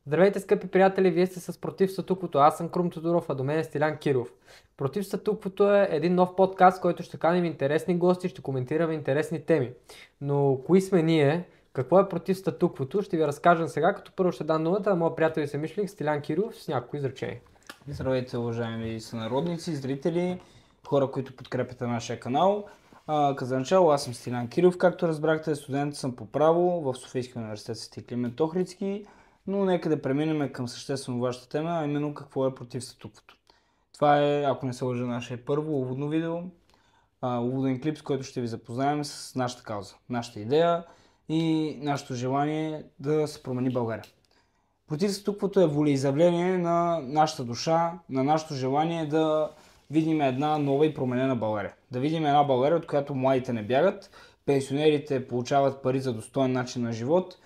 Здравейте, скъпи приятели, вие сте с Против статуквото. Аз съм Крум Тодоров, а до мен е Стилян Киров. Против статуквото е един нов подкаст, който ще каним интересни гости, ще коментираме интересни теми. Но кои сме ние? Какво е Против статуквото? Ще ви разкажем сега, като първо ще дам думата на моят приятел и съмишленик Стилян Киров с няколко изречения. Здравейте, уважаеми сънародници, зрители, хора, които подкрепяте нашия канал. За начало, аз съм Стилян Киров, както разбрахте, студент съм по право в Софийския университет Свети Климент Охридски, но нека да преминем към съществено вашата тема, а именно какво е против статуквото. Това е, ако не се лъжа, наше първо уводно видео, уводен клип, с който ще ви запознаем с нашата кауза, нашата идея и нашето желание да се промени България. Против статуквото е волеизявление на нашата душа, на нашето желание да видим една нова и променена България. Да видим една България, от която младите не бягат, пенсионерите получават пари за достоен начин на живот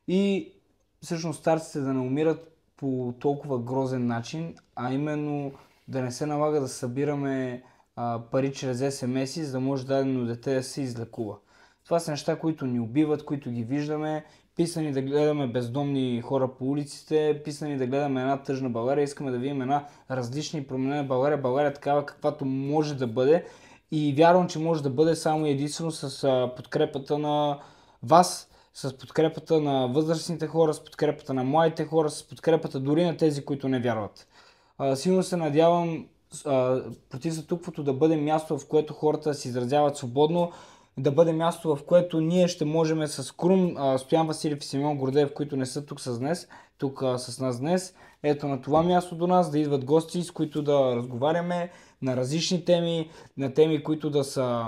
и всъщност старците да не умират по толкова грозен начин, а именно да не се налага да събираме пари чрез СМС-и, за да може дадено дете да се излекува. Това са неща, които ни убиват, които ги виждаме, писани да гледаме бездомни хора по улиците, писани да гледаме една тъжна България, искаме да видим една различна и променена България, България такава каквато може да бъде и вярвам, че може да бъде само и единствено с подкрепата на вас, с подкрепата на възрастните хора, с подкрепата на младите хора, с подкрепата дори на тези, които не вярват. Силно се надявам против статуквото да бъде място, в което хората се изразяват свободно, да бъде място, в което ние ще можем с Крум, Стоян Василев и Симеон Гордеев, които не са тук с нас днес, ето на това място до нас, да идват гости, с които да разговаряме на различни теми, на теми, които да са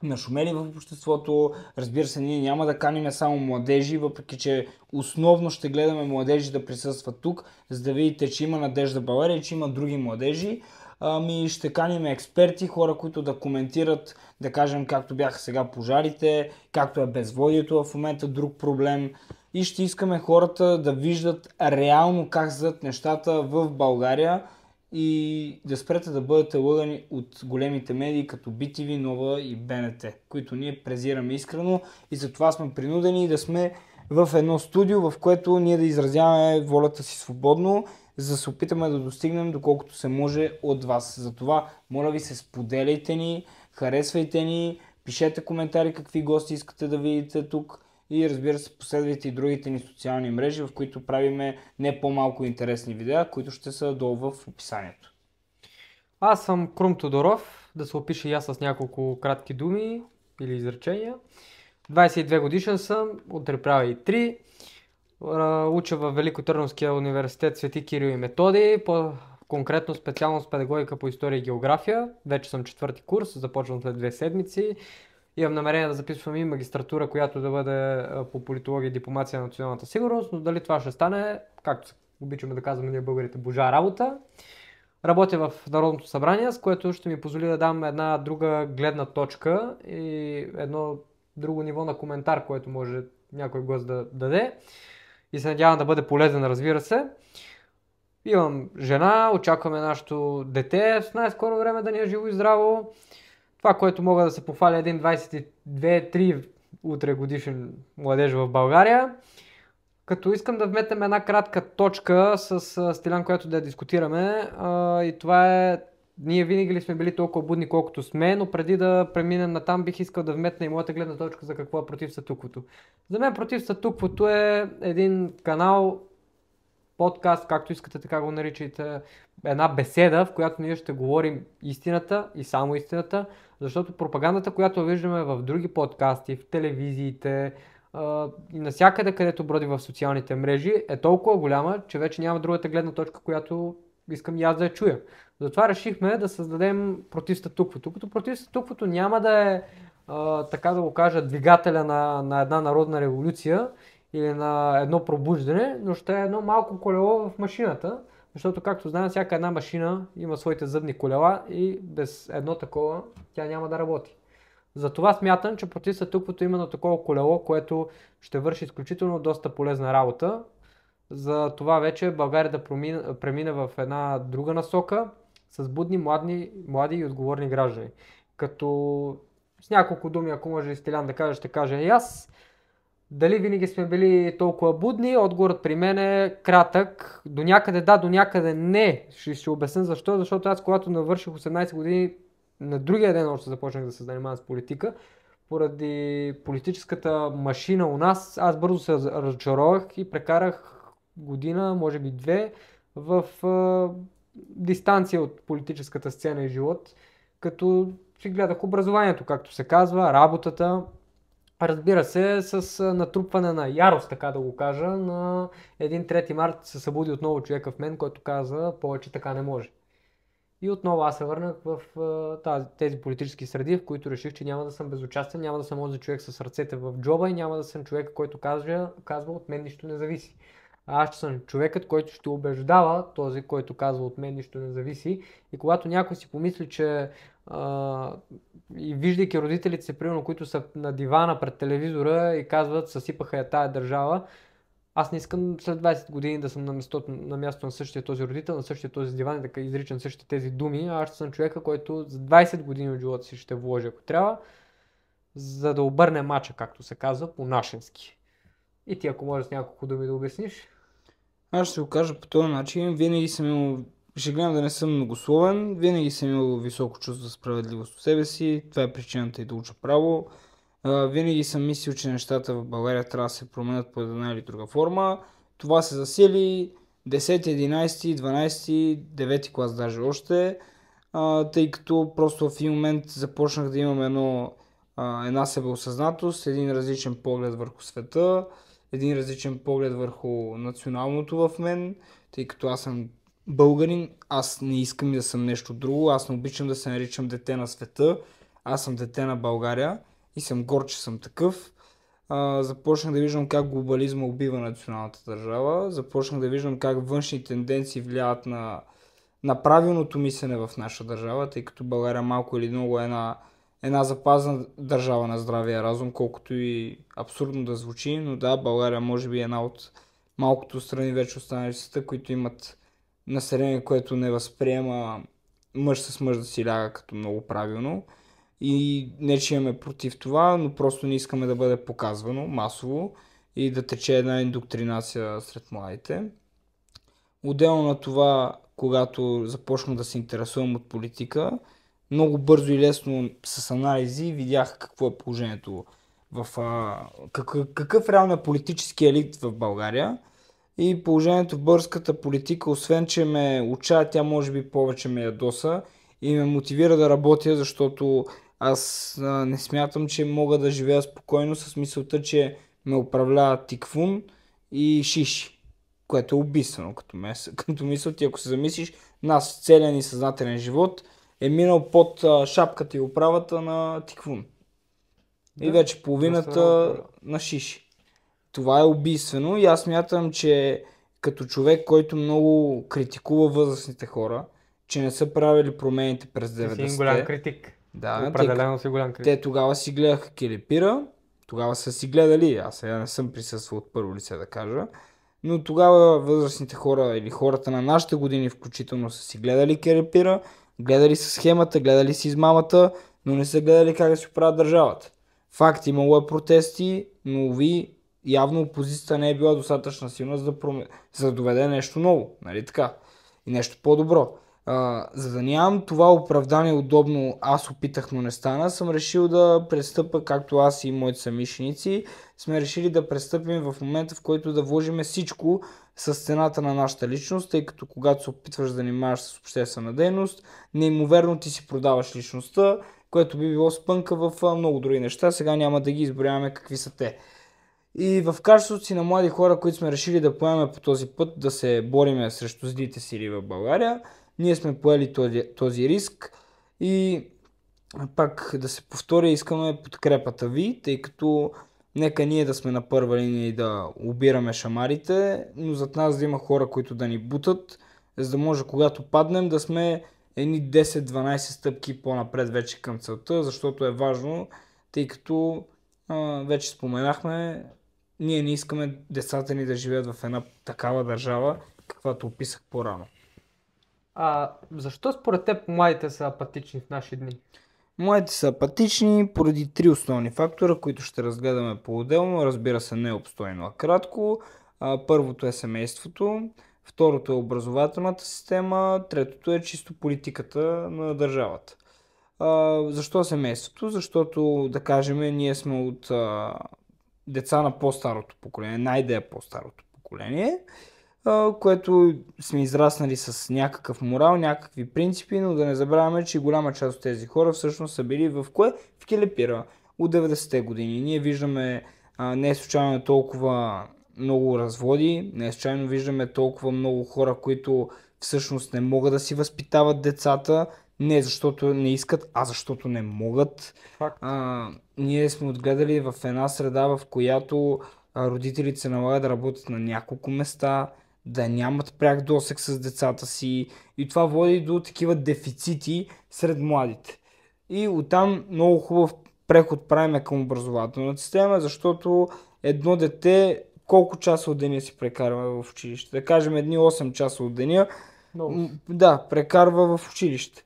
нашумели в обществото. Разбира се, ние няма да каним само младежи, въпреки че основно ще гледаме младежи да присъстват тук, за да видите, че има надежда в България и че има други младежи. Ще каним експерти, хора, които да коментират, да кажем, както бяха сега пожарите, както е безводието в момента, друг проблем. И ще искаме хората да виждат реално как зад нещата в България и да спрете да бъдете лъгани от големите медии като BTV, Нова и БНТ, които ние презираме искрено и затова сме принудени да сме в едно студио, в което ние да изразяваме волята си свободно, за да се опитаме да достигнем доколкото се може от вас. Затова, моля ви се, споделяйте ни, харесвайте ни, пишете коментари какви гости искате да видите тук и разбира се, последвайте и другите ни социални мрежи, в които правиме не по-малко интересни видеа, които ще са долу в описанието. Аз съм Крум Тодоров, да се опиша и аз с няколко кратки думи или изречения. 22 годишен съм, от Реправа и 3. Уча в Великотърновския университет Свети Кирил и Методий, конкретно специалност педагогика по история и география. Вече съм четвърти курс, започвам след 2 седмици. Имам намерение да записвам и магистратура, която да бъде по политология и дипломация на националната сигурност, но дали това ще стане, както обичаме да казваме ние българите, божа работа. Работя в Народното събрание, с което ще ми позволи да дам една друга гледна точка и едно друго ниво на коментар, което може някой гост да даде. И се надявам да бъде полезен, разбира се. Имам жена, очакваме нашето дете в най-скоро време да ни е живо и здраво. Това, което мога да се похваля, един 22-3 утре годишен младеж в България. Като искам да вметнем една кратка точка с Стилян, която да я дискутираме. И това е, ние винаги ли сме били толкова будни колкото сме, но преди да преминем натам бих искал да вметна и моята гледна точка за какво е против статуквото. За мен против статуквото е един канал, подкаст, както искате така го наричайте, една беседа, в която ние ще говорим истината и само истината, защото пропагандата, която виждаме в други подкасти, в телевизиите и навсякъде, където броди в социалните мрежи, е толкова голяма, че вече няма другата гледна точка, която искам и аз да я чуя. Затова решихме да създадем против статуквото. Като против статуквото няма да е, така да го кажа, двигателя на една народна революция или на едно пробуждане, но ще е едно малко колело в машината, защото както знаем, всяка една машина има своите зъбни колела и без едно такова тя няма да работи. Затова смятам, че против статуквото има едно такова колело, което ще върши изключително доста полезна работа. За това вече България да премине в една друга насока с будни, млади и отговорни граждани. Като с няколко думи, ако може и Стилян да каже, ще кажа и аз. Дали винаги сме били толкова будни? Отговорът при мен е кратък. До някъде да, до някъде не. Ще обясня защо. Защото аз, когато навърших 18 години, на другия ден още започнах да се занимавам с политика. Поради политическата машина у нас, аз бързо се разочаровах и прекарах година, може би две, в дистанция от политическата сцена и живот, като си гледах образованието, както се казва, работата. Разбира се, с натрупване на ярост, така да го кажа, на един 3 март се събуди отново човека в мен, който каза, повече така не може. И отново аз се върнах в тези политически среди, в които реших, че няма да съм безучастен, няма да съм онзи човек с ръцете в джоба и няма да съм човек, който казва от мен нищо не зависи. Аз ще съм човекът, който ще убеждава този, който казва от мен нищо не зависи. И когато някой си помисли, че и виждайки родителите си, примерно, които са на дивана пред телевизора и казват, съсипаха я тая държава, аз не искам след 20 години да съм на място на същия този родител, на същия този диван и да изричам същите тези думи. Аз ще съм човека, който за 20 години от живота си ще вложи, ако трябва, за да обърне мача, както се казва, по-нашенски. И ти, ако можеш с няколко думи да обясниш. Аз ще го кажа по този начин. Винаги съм имал, ще гледам да не съм многословен, винаги съм имал високо чувство за справедливост в себе си. Това е причината и да уча право. Винаги съм мислил, че нещата в България трябва да се променят по една или друга форма. Това се засили 10, 11, 12, 9 клас даже още, тъй като просто в един момент започнах да имам една себеосъзнатост, един различен поглед върху света, един различен поглед върху националното в мен, тъй като аз съм българин, аз не искам и да съм нещо друго, аз не обичам да се наричам дете на света, аз съм дете на България и съм горд, че съм такъв. Започнах да виждам как глобализма убива националната държава, започнах да виждам как външни тенденции влияят на правилното мислене в наша държава, тъй като България малко или много е една запазна държава на здравия разум, колкото и абсурдно да звучи, но да, България може би е една от малкото страни вече останали в света, които имат население, което не възприема мъж с мъж да си ляга като много правилно. И не че имаме против това, но просто не искаме да бъде показвано масово и да тече една индоктринация сред младите. Отделно на това, когато започнах да се интересувам от политика, много бързо и лесно с анализи видях какво е положението какъв реално е политически елит в България. И положението в българската политика, освен че ме уча, тя може би повече ме ядоса и ме мотивира да работя, защото аз не смятам, че мога да живея спокойно с мисълта, че ме управлява тикфун и шиши, което е убийствено като мисъл. Ти ако се замислиш, нас целият ни съзнателен живот е минал под шапката и управата на тикфун. И вече половината на шиши. Това е убийствено и аз смятам, че като човек, който много критикува възрастните хора, че не са правили промените през 90-те. Си голям критик. Да, определено си голям критик. Те тогава си гледаха Келепира, тогава са си гледали, аз сега не съм присъствал от първо лице да кажа, но тогава възрастните хора или хората на нашите години включително са си гледали Келепира, гледали са схемата, гледали си измамата, но не са гледали как да си оправят държавата. Факт, имало е протести, но явно опозицията не е била достатъчно силна, за да доведе нещо ново, нали така? И нещо по-добро. За да нямам това оправдание удобно, аз опитах, но не стана, съм решил да престъпя, както аз и моите съмишленици, сме решили да престъпим в момента, в който да вложим всичко с цената на нашата личност, тъй като когато се опитваш да занимаваш с обществена дейност, неимоверно ти си продаваш личността, което би било спънка в много други неща. Сега няма да ги изброяваме какви са те. И в качеството си на млади хора, които сме решили да поемем по този път, да се бориме срещу злите сили в България, ние сме поели този риск и пак да се повторя, искаме подкрепата ви, тъй като нека ние да сме на първа линия и да обираме шамарите, но зад нас да има хора, които да ни бутат, за да може когато паднем да сме едни 10-12 стъпки по-напред вече към целта, защото е важно, тъй като вече споменахме, ние не искаме децата ни да живеят в една такава държава, каквато описах по-рано. Защо според теб младите са апатични в наши дни? Моите са апатични поради 3 основни фактора, които ще разгледаме по-отделно. Разбира се, не обстойно, а кратко. Първото е семейството, второто е образователната система, третото е чисто политиката на държавата. Защо семейството? Защото, да кажем, ние сме от деца на по-старото поколение, най-де е по-старото поколение, което сме израснали с някакъв морал, някакви принципи, но да не забравяме, че голяма част от тези хора всъщност са били в кое? В Келепира от 90-те години. Ние виждаме не е случайно толкова много разводи, не е случайно виждаме толкова много хора, които всъщност не могат да си възпитават децата, не защото не искат, а защото не могат. Факт. Ние сме отгледали в една среда, в която родителите се налагат да работят на няколко места, да нямат пряк досег с децата си и това води до такива дефицити сред младите. И оттам много хубав преход правиме към образователната система, защото едно дете колко часа от деня си прекарва в училище? Да кажем едни 8 часа от деня, да, прекарва в училище.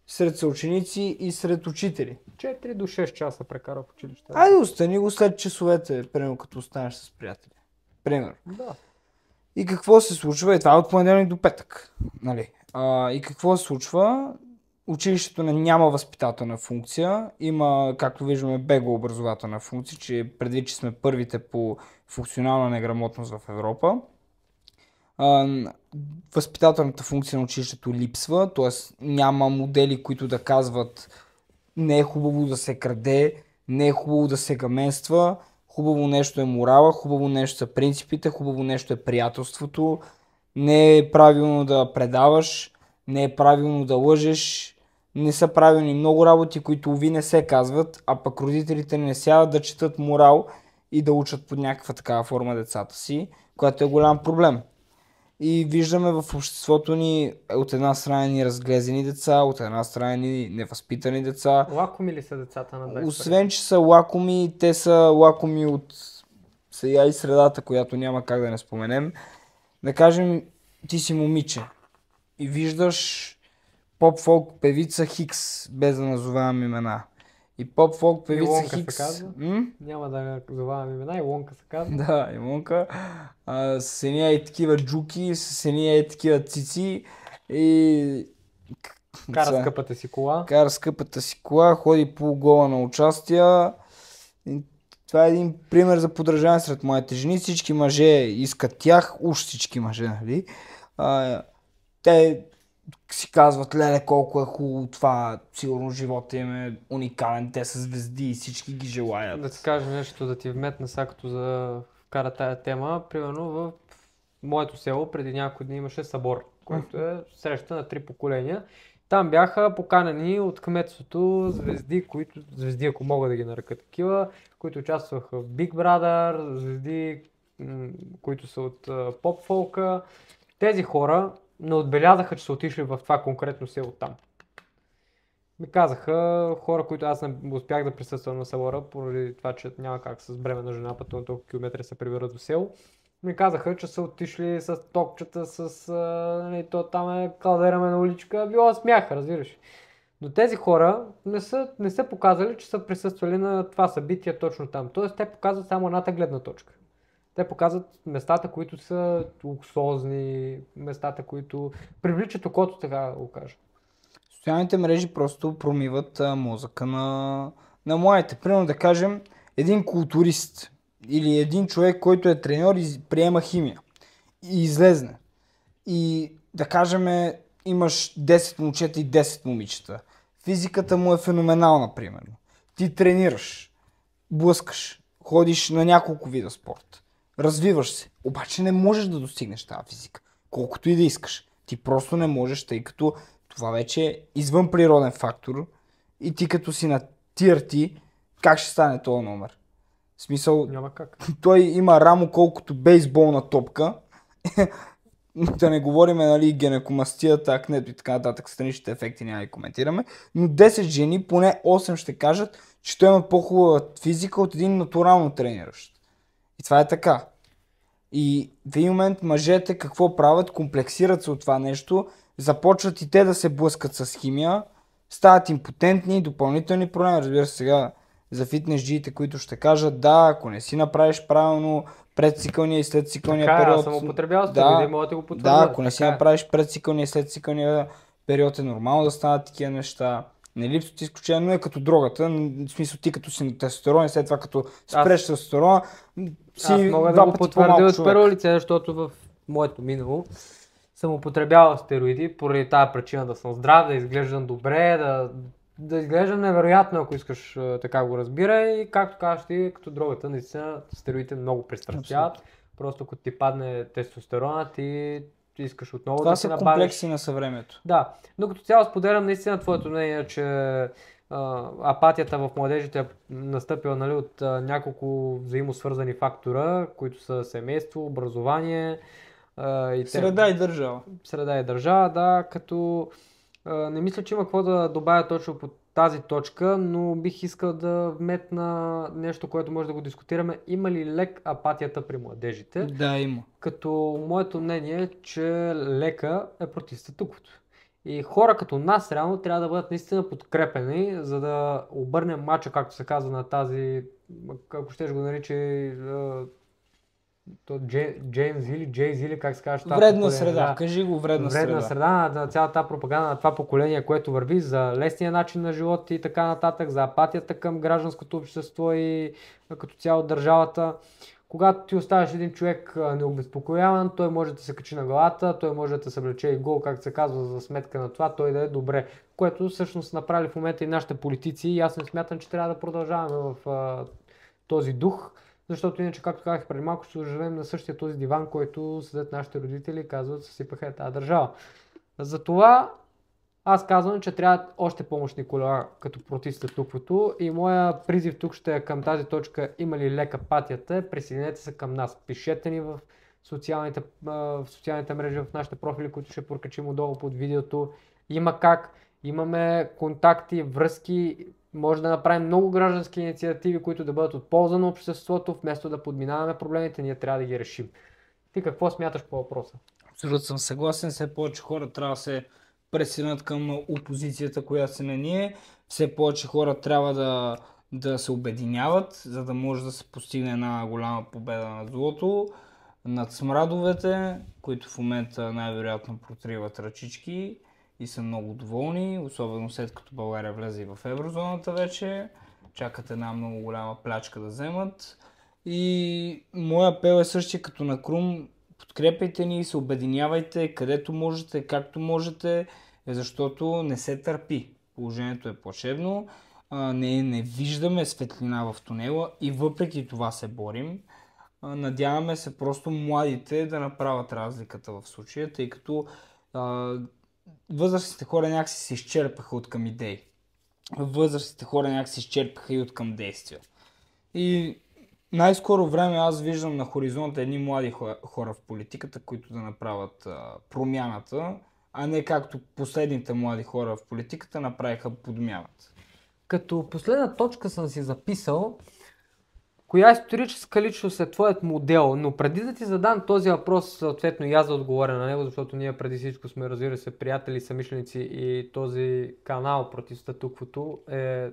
Сред съученици и сред учители. 4 до 6 часа прекара в училище. Айде остани го след часовете, примерно като останеш с приятели. Примерно. Да. И какво се случва? И това е от понеделник до петък. Нали? И какво се случва? Училището няма възпитателна функция. Има, както виждаме, бегло образователна функция, че предвид, че сме първите по функционална неграмотност в Европа. Възпитателната функция на училището липсва, т.е. няма модели, които да казват не е хубаво да се краде, не е хубаво да се гаменства, хубаво нещо е морала, хубаво нещо са принципите, хубаво нещо е приятелството, не е правилно да предаваш, не е правилно да лъжеш, не са правилни много работи, които уви не се казват, а пък родителите не сядат да четат морал и да учат под някаква такава форма децата си, което е голям проблем. И виждаме в обществото ни от една страна ни разглезени деца, от една страна ни невъзпитани деца. Лакоми ли са децата на 20? Освен, че са лакоми, те са лакоми от сега и средата, която няма как да не споменем. Да кажем, ти си момиче и виждаш поп-фолк певица Хикс, без да назовавам имена. И поп-фолк певица Илонка Хикс... се казва. Няма да назовавам имена, Илонка се казва. Да, Илонка. С едни и такива джуки, с едни и такива цици и... Кара скъпата си кола. Кара скъпата си кола, ходи полугола на участия. И това е един пример за подражание сред моите жени. Всички мъже искат тях, уж всички мъже, нали? Те си казват, леле, колко е хубаво това, сигурно живота им е уникален, те са звезди и всички ги желаят. Да ти кажа нещо, да ти вметна сега като за вкара тая тема. Примерно в моето село преди няколко дни имаше събор, който е среща на 3 поколения. Там бяха поканени от кметството звезди, ако мога да ги нарека такива, които участваха в Big Brother, звезди, които са от поп-фолка. Тези хора не отбелязаха, че са отишли в това конкретно село там. Ми казаха хора, които аз не успях да присъствам на събора, поради това, че няма как с бременна жена пътувам толкова километри се приберат до село. Ми казаха, че са отишли с токчета, то там е калдераме на уличка, било смях, разбираш. Но тези хора не са показали, че са присъствали на това събитие точно там. Тоест те показват само едната гледна точка. Те показват местата, които са луксозни, местата, които привличат окото, така да го кажа. Социалните мрежи просто промиват мозъка на младите. Примерно да кажем, един културист или един човек, който е треньор и приема химия и излезне. И да кажем, имаш 10 момчета и 10 момичета. Физиката му е феноменална, примерно. Ти тренираш, блъскаш, ходиш на няколко вида спорт. Развиваш се, обаче не можеш да достигнеш тази физика, колкото и да искаш. Ти просто не можеш, тъй като това вече е извън природен фактор и ти като си на TRT, как ще стане този номер? В смисъл, няма как. Той има рамо колкото бейсболна топка, да не говорим, нали, гинекомастията, акнето и така нататък, страничните ефекти няма да коментираме, но 10 жени, поне 8 ще кажат, че той има по-хубава физика от един натурално трениращ. И това е така. И в един момент мъжете какво правят? Комплексират се от това нещо, започват и те да се блъскат с химия, стават импотентни, допълнителни проблеми. Разбира се, сега за фитнес джиите, които ще кажат, да, ако не си направиш правилно предцикълния и следцикълния Така, период. аз съм употребявал стероиди, мога да го потвърдя. Да, ако не си така е. направиш предцикълния и следцикълния период, е нормално да станат такива неща. Не липсват изключения, но е като дрогата. В смисъл ти като си на тестостерон и след това като спреш тестостерона, си Аз мога да два го пъти потвърдя по-малко от човек. първо лице, защото в моето минало съм употребявал стероиди поради тази причина да съм здрав, да изглеждам добре, да изглеждам невероятно, ако искаш така го разбира. И както казваш ти, като другата, наистина стероидите много пристрастяват. Просто ако ти падне тестостерона, ти искаш отново Това да си са набавиш. комплекси на съвремето. Да, но като цяло споделям наистина твоето мнение, че апатията в младежите е настъпила, нали, от няколко взаимосвързани фактора, които са семейство, образование и Среда и държава. Среда и държава, да, като не мисля, че има какво да добавя точно по тази точка, но бих искал да вметна нещо, което може да го дискутираме. Има ли лек апатията при младежите? Да, има. Като моето мнение е, че лека е против статуквото. И хора като нас реално трябва да бъдат наистина подкрепени, за да обърнем мача, както се казва, на тази, ако щеш го наричай, Джеймс или Джейз или как се казва? Вредна среда, да. Кажи го вредна среда на цялата тази пропаганда на това поколение, което върви за лесния начин на живот и така нататък, за апатията към гражданското общество и като цяло държавата. Когато ти оставиш един човек необезпокояван, той може да се качи на главата, той може да те съвлече и гол, както се казва, за сметка на това, той да е добре. Което всъщност направили в момента и нашите политици и аз не смятам, че трябва да продължаваме в този дух, защото иначе, както казах преди малко, ще живеем на същия този диван, който седят нашите родители и казват, съсипаха тази държава. Затова аз казвам, че трябва още помощни кола като против статуквото и моя призив тук ще е към тази точка: има ли лека апатията, присъединете се към нас. Пишете ни в социалните мрежи, в нашите профили, които ще прокачим отдолу под видеото. Има как, имаме контакти, връзки, може да направим много граждански инициативи, които да бъдат от полза на обществото, вместо да подминаваме проблемите, ние трябва да ги решим. Ти какво смяташ по въпроса? Абсолютно съм съгласен, все повече хора трябва да се пресинат към опозицията, която се на ние. Все повече хора трябва да се обединяват, за да може да се постигне една голяма победа над злото, над смрадовете, които в момента най-вероятно протриват ръчички и са много доволни, особено след като България влезе и в еврозоната вече. Чакат една много голяма плячка да вземат. И моя апел е същия като на Крум: подкрепяйте ни, се обединявайте където можете, както можете, защото не се търпи. Положението е плашевно, не виждаме светлина в тунела и въпреки това се борим. Надяваме се просто младите да направят разликата в случая, тъй като възрастните хора някакси се изчерпаха от към идеи. Възрастните хора някакси се изчерпаха и от към действия. И най-скоро време аз виждам на хоризонта едни млади хора в политиката, които да направят промяната, а не както последните млади хора в политиката направиха подмяната. Като последна точка съм си записал: коя историческа личност е твоят модел? Но преди да ти задам този въпрос, съответно и аз да отговоря на него, защото ние преди всичко сме, разбира се, приятели, съмишленици и този канал против статуквото е,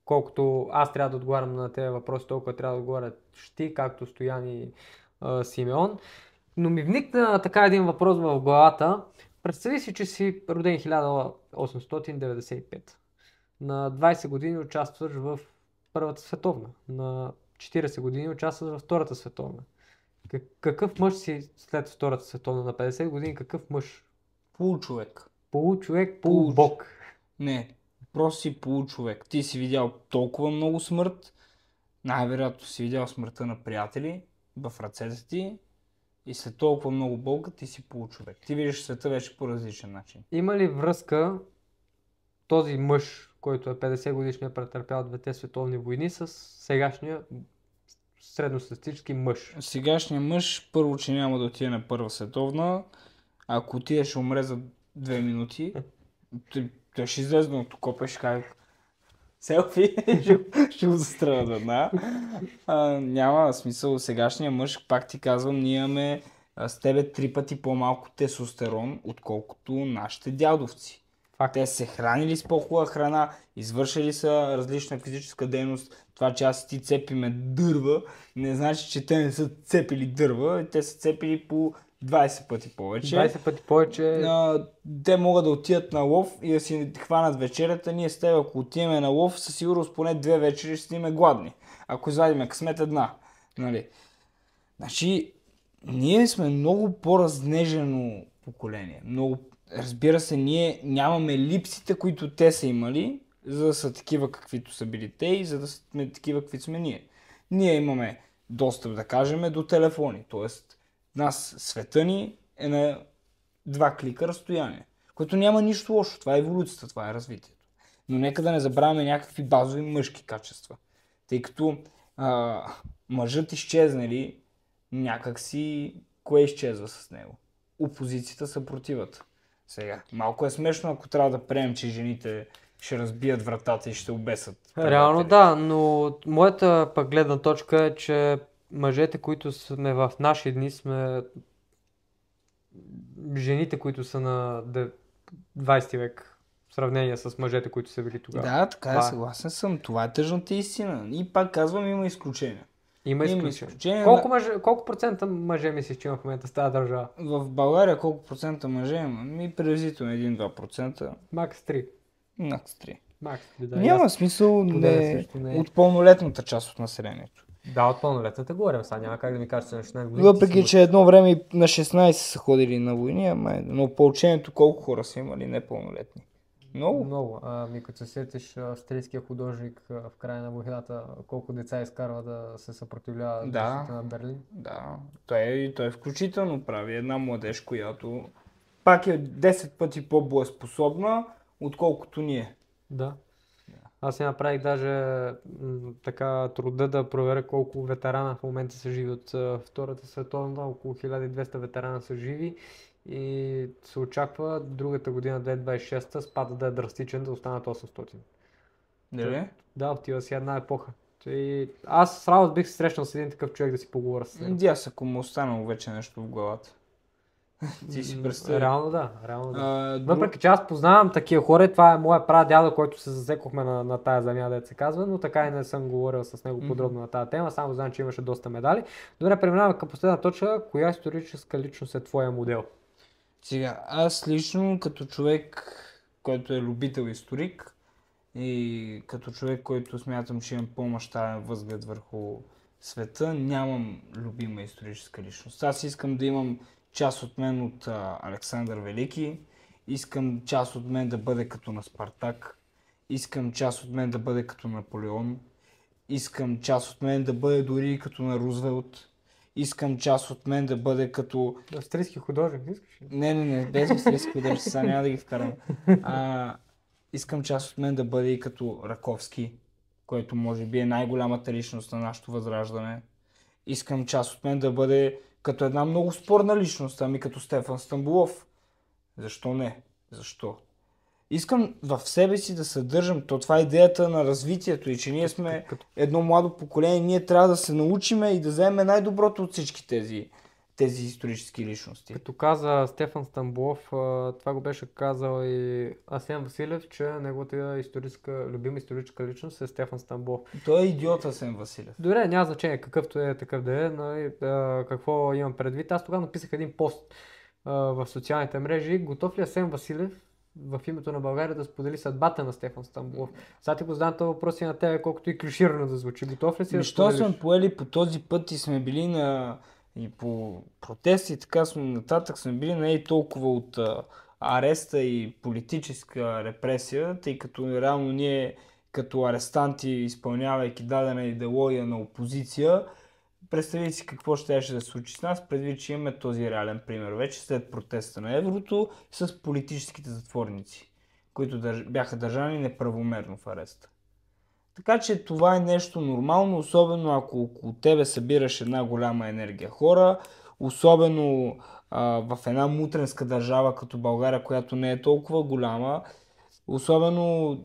колкото аз трябва да отговарям на тези въпроси, толкова трябва да отговарят ти, както Стоян и Симеон. Но ми вникна така един въпрос в главата. Представи си, че си роден 1895. На 20 години участваш в Първата световна. На 40 години участваш във Втората световна. Какъв мъж си след Втората световна? На 50 години какъв мъж? Получовек. Получовек, полубог. Не, просто си получовек. Ти си видял толкова много смърт, най-вероятно си видял смъртта на приятели в ръцете ти и след толкова много болка ти си получовек. Ти виждаш света вече по различен начин. Има ли връзка този мъж, който е 50 годишния, претърпял двете световни войни, с сегашния средностатистически мъж? Сегашният мъж, първо, че няма да отиде на Първа световна. Ако отиде, ще умре за 2 минути. Той ще излезе от окопа и ще каже: селфи, ще го застрелят веднага. Няма смисъл. Сегашният мъж, пак ти казвам, ние имаме с тебе 3 пъти по-малко тестостерон, отколкото нашите дядовци. Факт. Те се хранили с по-хубава храна, извършили са различна физическа дейност. Това, че аз и ти цепиме дърва, не значи, че те не са цепили дърва, те са цепили по 20 пъти повече. 20 пъти повече. Те могат да отидат на лов и да си хванат вечерята. Ние с теб, ако отиваме на лов, със сигурност поне 2 вечери ще сме гладни. Ако извадиме късмет една. Нали? Значи, ние сме много по-разнежено поколение. Много, разбира се, ние нямаме липсите, които те са имали, за да са такива каквито са били те и за да сме такива каквито сме ние. Ние имаме достъп, да кажем, до телефони. Тоест, нас света ни е на 2 клика разстояние, което няма нищо лошо. Това е еволюцията, това е развитието. Но нека да не забравяме някакви базови мъжки качества. Тъй като мъжът изчезнали, някак си кое изчезва с него? Опозицията, съпротивата. Сега, малко е смешно, ако трябва да приемем, че жените ще разбият вратата и ще обесат. Реално да, но моята пък гледна точка е, че мъжете, които сме в наши дни, сме жените, които са на 20 век, в сравнение с мъжете, които са били тогава. Да, така е, съгласен съм. Това е тъжната истина. И пак казвам, има изключения. Има изключения. Колко процента мъже мислиш, че има в момента с тази държава? В България колко процента мъже има? Приблизително 1-2%. Макс 3. Макс 3. Макс 3, да. Няма смисъл от пълнолетната част от населението. Да, от пълнолетната говорим, сега няма как да ми кажеш, че на 16 години. Въпреки, че едно време на 16 са ходили на войни, но по учението колко хора са имали непълнолетни? Много? Много. Като се сетиш австрийския художник в края на войната, колко деца изкарва да се съпротивлява на Берлин? Да, той включително прави една младеж, която пак е 10 пъти по-боеспособна, отколкото ние. Да. Аз си направих даже така труда да проверя колко ветерана в момента са живи от Втората световна. Около 1200 ветерана са живи и се очаква другата година, 2026, спада да е драстичен, да останат 800. Дали? Да, отива си една епоха. И аз с радост бих се срещнал с един такъв човек да си поговоря с него. Аз ако му останало вече нещо в главата. Ти си представи. Реално да. Въпреки че аз познавам такива хора, това е моя прадядо, който се засекохме на тая земя, да се казва, но така и не съм говорил с него подробно на тази тема, само знам, че имаше доста медали. Добре, преминаваме към последна точка. Коя историческа личност е твоя модел? Сега, аз лично като човек, който е любител историк и като човек, който смятам, че имам по-мащабен възглед върху света, нямам любима историческа личност. Аз искам да имам част от мен от Александър Велики, искам част от мен да бъде като на Спартак, искам част от мен да бъде като Наполеон, искам част от мен да бъде дори като на Рузвелт, искам част от мен да бъде като... Австрийски художник, искаш ли? Не, без австрийски художник, сега няма да ги вкарам. Искам част от мен да бъде и като Раковски, който може би е най-голямата личност на нашето възраждане. Искам част от мен да бъде като една много спорна личност, като Стефан Стамболов. Защо не? Защо? Искам в себе си да съдържам, това е идеята на развитието и че ние сме едно младо поколение, ние трябва да се научиме и да вземем най-доброто от всички тези исторически личности. Като каза Стефан Стамболов, това го беше казал и Асен Василев, че неговата любима историческа личност е Стефан Стамболов. Той е идиот Асен Василев. Добре, няма значение какъвто е такъв да е, но какво имам предвид. Аз тогава написах един пост в социалните мрежи. Готов ли Асен Василев в името на България да сподели съдбата на Стефан Стамболов? Сега ти го задам този въпрос и на тебе, колкото и клиширано да звучи. Готов ли си да споделиш? Защо сме поели по този път и сме били и по протести и така нататък сме били не и толкова от ареста и политическа репресия, тъй като реално ние като арестанти, изпълнявайки дадена идеология на опозиция, представете си какво ще се случи с нас, предвид, че имаме този реален пример вече след протеста на еврото с политическите затворници, които бяха държани неправомерно в ареста. Така че това е нещо нормално, особено ако около тебе събираш една голяма енергия хора, особено в една мутренска държава като България, която не е толкова голяма, особено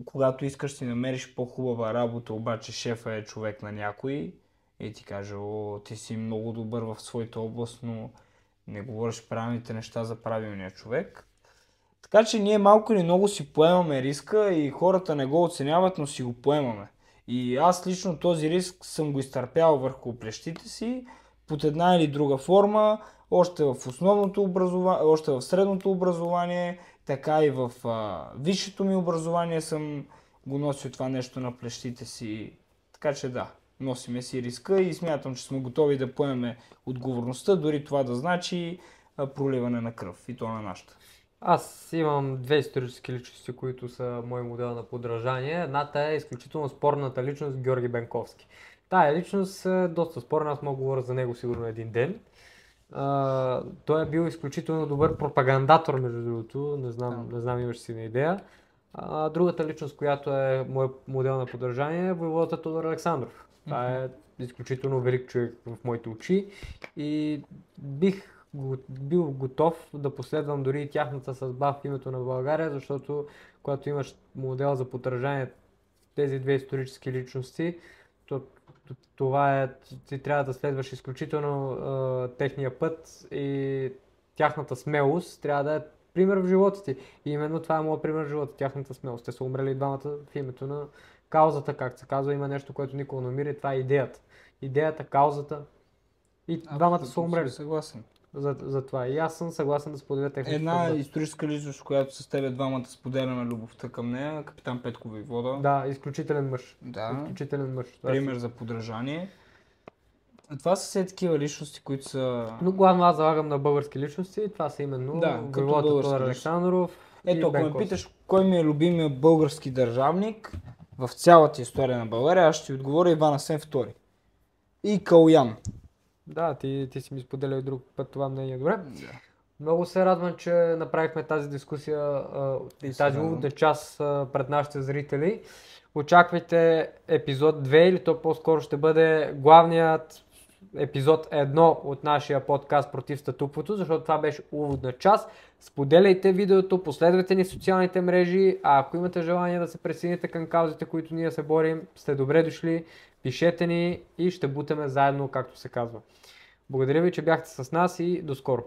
когато искаш си намериш по-хубава работа, обаче шефа е човек на някой и ти каже, ти си много добър в своята област, но не говориш правилните неща за правилния човек. Така че ние малко или много си поемаме риска и хората не го оценяват, но си го поемаме. И аз лично този риск съм го изтърпял върху плещите си под една или друга форма, още в основното образование, още в средното образование, така и в висшето ми образование съм го носил това нещо на плещите си. Така че да, носиме си риска и смятам, че сме готови да поемем отговорността, дори това да значи проливане на кръв и то на нашата. Аз имам две исторически личности, които са мой модел на подражание. Едната е изключително спорната личност Георги Бенковски. Тая личност е доста спорна, аз мога да говоря за него сигурно един ден. Той е бил изключително добър пропагандатор, между другото, не знам имаш си на идея. Другата личност, която е мой модел на подражание, е войводата Тодор Александров. Това е изключително велик човек в моите очи и бих бил готов да последвам дори и тяхната съдба в името на България, защото когато имаш модел за подражание тези две исторически личности, това е, ти трябва да следваш изключително техния път и тяхната смелост трябва да е пример в живота ти. И именно това е моят пример в живота, тяхната смелост. Те са умрели двамата в името на каузата, както се казва, има нещо, което никога не умира и това е идеята. Идеята, каузата и двамата са умрели. Съгласен. За това. И аз съм съгласен да споделя техните Една съдба. историческа личност, която с тебе двамата споделяме любовта към нея, капитан Петко Войвода. Да, изключителен мъж. Да. Изключителен мъж. Пример за подражание. Това са все такива личности, които са... Но главно аз залагам на български личности. Това са именно като войводата български Тодор личности. Александров и Ето, ако ме Бенковски. питаш кой ми е любимият български държавник в цялата история на България, аз ще ти отговоря Иван Асен II. И Калоян. Да, ти си ми споделял друг път това мнение. Добре. Много се радвам, че направихме тази дискусия и тази уводна част пред нашите зрители. Очаквайте епизод 2 или то по-скоро ще бъде главният епизод 1 от нашия подкаст против статуквото, защото това беше уводна част. Споделяйте видеото, последвайте ни в социалните мрежи, а ако имате желание да се присъедините към каузите, които ние се борим, сте добре дошли, пишете ни и ще бутаме заедно, както се казва. Благодаря ви, че бяхте с нас и до скоро!